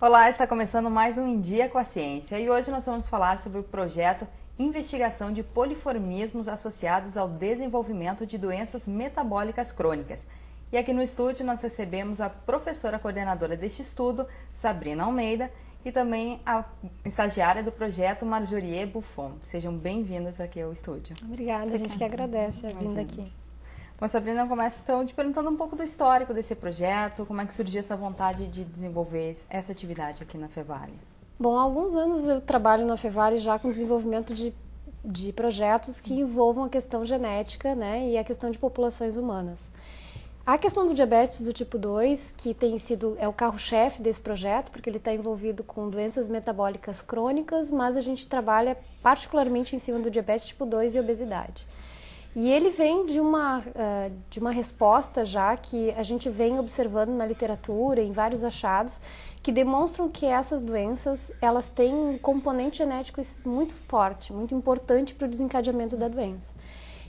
Olá, está começando mais um Em Dia com a Ciência e hoje nós vamos falar sobre o projeto Investigação de Poliformismos associados ao desenvolvimento de doenças metabólicas crônicas. E aqui no estúdio nós recebemos a professora coordenadora deste estudo, Sabrina Almeida, e também a estagiária do projeto, Marjorie Buffon. Sejam bem-vindas aqui ao estúdio. Obrigada, a gente que agradece a vinda aqui. Bom, Sabrina, começa então te perguntando um pouco do histórico desse projeto, como é que surgiu essa vontade de desenvolver essa atividade aqui na Fevale? Bom, há alguns anos eu trabalho na Fevale já com desenvolvimento de projetos que envolvam a questão genética, né, e a questão de populações humanas. A questão do diabetes do tipo 2, que é o carro-chefe desse projeto, porque ele está envolvido com doenças metabólicas crônicas, mas a gente trabalha particularmente em cima do diabetes tipo 2 e obesidade. E ele vem de uma resposta já que a gente vem observando na literatura, em vários achados, que demonstram que essas doenças, elas têm um componente genético muito forte, muito importante para o desencadeamento da doença.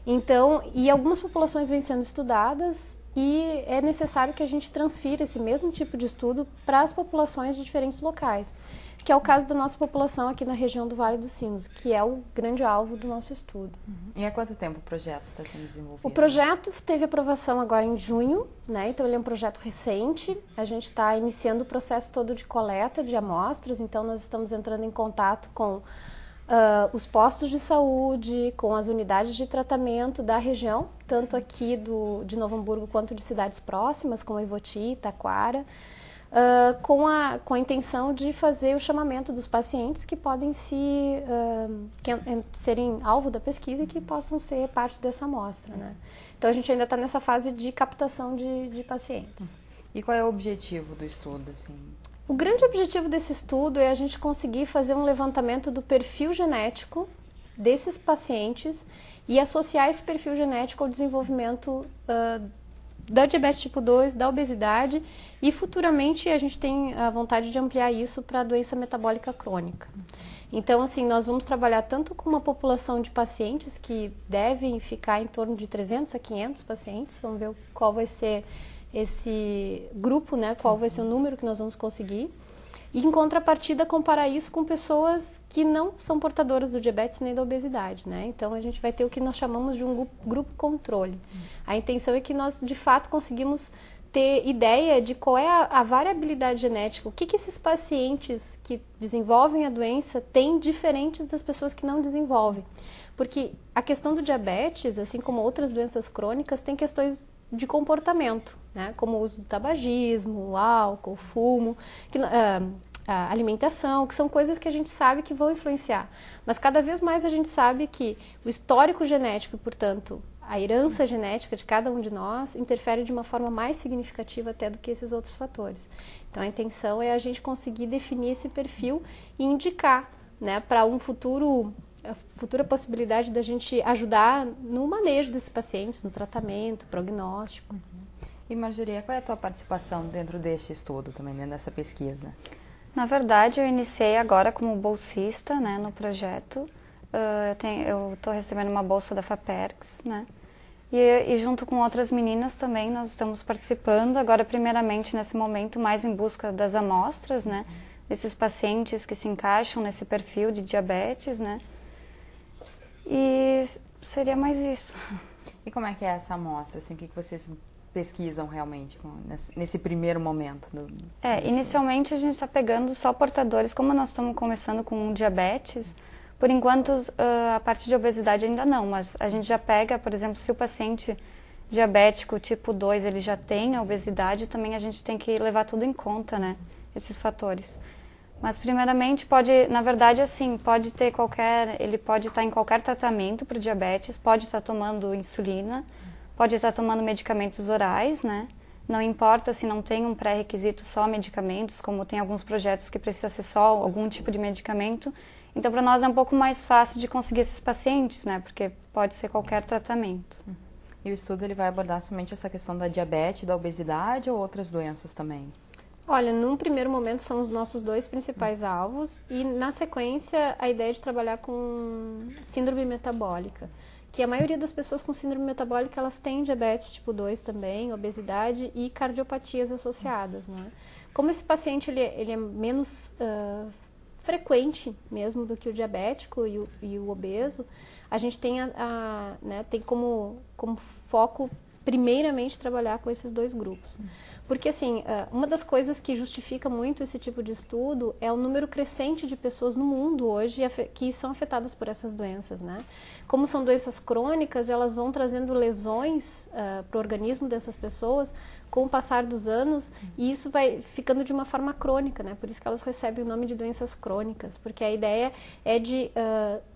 Então, e algumas populações vêm sendo estudadas e é necessário que a gente transfira esse mesmo tipo de estudo para as populações de diferentes locais, que é o caso da nossa população aqui na região do Vale dos Sinos, que é o grande alvo do nosso estudo. E há quanto tempo o projeto está sendo desenvolvido? O projeto teve aprovação agora em junho, né? Então ele é um projeto recente, a gente está iniciando o processo todo de coleta de amostras, então nós estamos entrando em contato com os postos de saúde, com as unidades de tratamento da região, tanto aqui de Novo Hamburgo quanto de cidades próximas, como Ivoti, Taquara, com a intenção de fazer o chamamento dos pacientes que podem serem alvo da pesquisa e que possam ser parte dessa amostra, né? Então a gente ainda está nessa fase de captação de pacientes. E qual é o objetivo do estudo, assim? O grande objetivo desse estudo é a gente conseguir fazer um levantamento do perfil genético desses pacientes e associar esse perfil genético ao desenvolvimento da diabetes tipo 2, da obesidade e futuramente a gente tem a vontade de ampliar isso para a doença metabólica crônica. Então, assim, nós vamos trabalhar tanto com uma população de pacientes que devem ficar em torno de 300 a 500 pacientes, vamos ver qual vai ser esse grupo, né, qual vai ser o número que nós vamos conseguir. E, em contrapartida, comparar isso com pessoas que não são portadoras do diabetes nem da obesidade, né? Então, a gente vai ter o que nós chamamos de um grupo controle. A intenção é que nós, de fato, conseguimos ter ideia de qual é a variabilidade genética, o que esses pacientes que desenvolvem a doença têm diferentes das pessoas que não desenvolvem. Porque a questão do diabetes, assim como outras doenças crônicas, tem questões de comportamento, né? Como o uso do tabagismo, o álcool, o fumo, a alimentação, que são coisas que a gente sabe que vão influenciar. Mas cada vez mais a gente sabe que o histórico genético e, portanto, a herança genética de cada um de nós interfere de uma forma mais significativa até do que esses outros fatores. Então a intenção é a gente conseguir definir esse perfil e indicar, né, para a futura possibilidade da gente ajudar no manejo desses pacientes, no tratamento, prognóstico. E Marjorie, qual é a tua participação dentro deste estudo, também dentro dessa pesquisa? Na verdade, eu iniciei agora como bolsista, né, no projeto. Eu estou recebendo uma bolsa da FAPERGS, né? E junto com outras meninas também nós estamos participando, agora primeiramente nesse momento mais em busca das amostras, né? Desses pacientes que se encaixam nesse perfil de diabetes, né? E seria mais isso. E como é que é essa amostra? Assim, o que vocês pesquisam realmente nesse primeiro momento? Inicialmente a gente está pegando só portadores, como nós estamos começando com diabetes, por enquanto a parte de obesidade ainda não, mas a gente já pega, por exemplo, se o paciente diabético tipo 2 ele já tem a obesidade, também a gente tem que levar tudo em conta, né, esses fatores. Mas primeiramente na verdade assim, ele pode estar em qualquer tratamento para diabetes, pode estar tomando insulina, pode estar tomando medicamentos orais, né? Não importa se não tem um pré-requisito só medicamentos, como tem alguns projetos que precisa ser só algum tipo de medicamento. Então, para nós é um pouco mais fácil de conseguir esses pacientes, né? Porque pode ser qualquer tratamento. E o estudo ele vai abordar somente essa questão da diabetes, da obesidade ou outras doenças também? Olha, num primeiro momento são os nossos 2 principais alvos e na sequência a ideia de trabalhar com síndrome metabólica, que a maioria das pessoas com síndrome metabólica elas têm diabetes tipo 2 também, obesidade e cardiopatias associadas, né? Como esse paciente ele é menos frequente mesmo do que o diabético e o obeso, a gente tem, tem como foco primeiramente trabalhar com esses 2 grupos. Porque, assim, uma das coisas que justifica muito esse tipo de estudo é o número crescente de pessoas no mundo hoje que são afetadas por essas doenças, né? Como são doenças crônicas, elas vão trazendo lesões para o organismo dessas pessoas com o passar dos anos e isso vai ficando de uma forma crônica, né? Por isso que elas recebem o nome de doenças crônicas, porque a ideia é de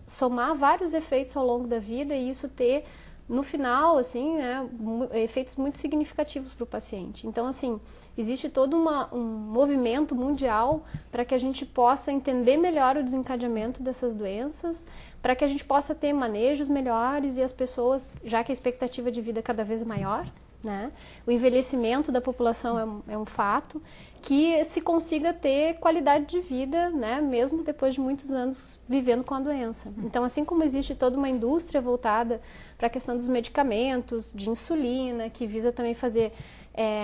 somar vários efeitos ao longo da vida e isso ter no final, assim, né, efeitos muito significativos para o paciente. Então, assim, existe todo um movimento mundial para que a gente possa entender melhor o desencadeamento dessas doenças, para que a gente possa ter manejos melhores e as pessoas, já que a expectativa de vida é cada vez maior, né, o envelhecimento da população é um fato, que se consiga ter qualidade de vida, né, mesmo depois de muitos anos vivendo com a doença. Então, assim como existe toda uma indústria voltada para a questão dos medicamentos, de insulina, que visa também fazer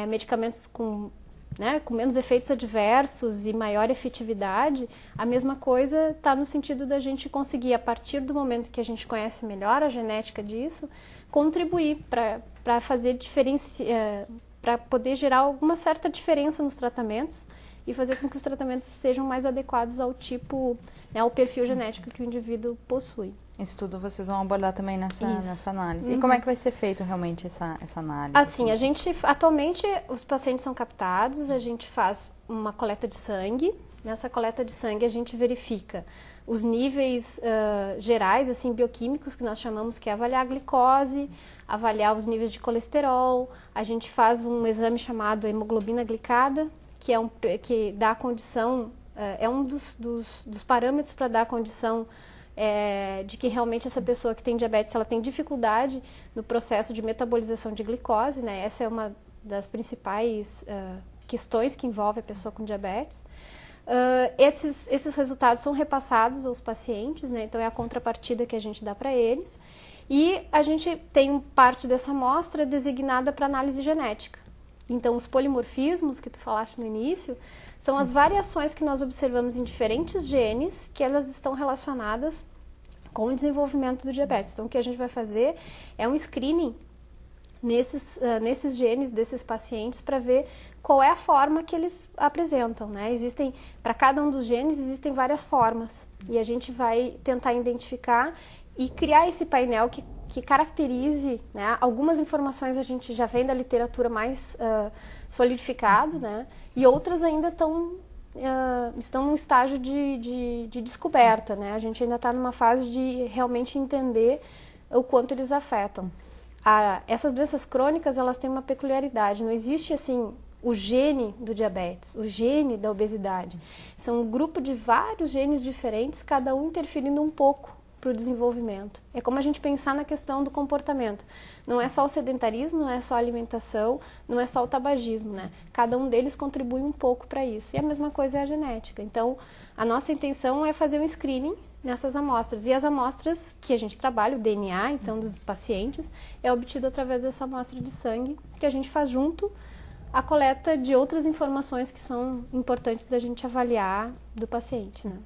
medicamentos com menos efeitos adversos e maior efetividade, a mesma coisa está no sentido da gente conseguir, a partir do momento que a gente conhece melhor a genética disso, contribuir para fazer diferença, para poder gerar alguma certa diferença nos tratamentos e fazer com que os tratamentos sejam mais adequados ao tipo, né, ao perfil genético que o indivíduo possui. Isso tudo vocês vão abordar também nessa análise. E como é que vai ser feito realmente essa análise? Assim, a gente, atualmente, os pacientes são captados, a gente faz uma coleta de sangue. Nessa coleta de sangue a gente verifica os níveis gerais, assim, bioquímicos, que nós chamamos, que é avaliar a glicose, avaliar os níveis de colesterol. A gente faz um exame chamado hemoglobina glicada, que dá a condição, é um dos parâmetros para dar a condição de que realmente essa pessoa que tem diabetes, ela tem dificuldade no processo de metabolização de glicose, né? Essa é uma das principais questões que envolve a pessoa com diabetes. Esses resultados são repassados aos pacientes, né? Então é a contrapartida que a gente dá para eles. E a gente tem parte dessa amostra designada para análise genética. Então, os polimorfismos que tu falaste no início são as variações que nós observamos em diferentes genes que elas estão relacionadas com o desenvolvimento do diabetes. Então, o que a gente vai fazer é um screening nesses genes desses pacientes para ver qual é a forma que eles apresentam, né? Para cada um dos genes existem várias formas e a gente vai tentar identificar e criar esse painel que caracterize, né? Algumas informações a gente já vem da literatura mais solidificado, né? E outras ainda estão num estágio de descoberta, né? A gente ainda está numa fase de realmente entender o quanto eles afetam. Essas doenças crônicas, elas têm uma peculiaridade, não existe assim o gene do diabetes, o gene da obesidade. São um grupo de vários genes diferentes, cada um interferindo um pouco para o desenvolvimento. É como a gente pensar na questão do comportamento. Não é só o sedentarismo, não é só a alimentação, não é só o tabagismo, né? Cada um deles contribui um pouco para isso. E a mesma coisa é a genética. Então, a nossa intenção é fazer um screening nessas amostras. E as amostras que a gente trabalha, o DNA, então, dos pacientes, é obtido através dessa amostra de sangue, que a gente faz junto à coleta de outras informações que são importantes da gente avaliar do paciente, né?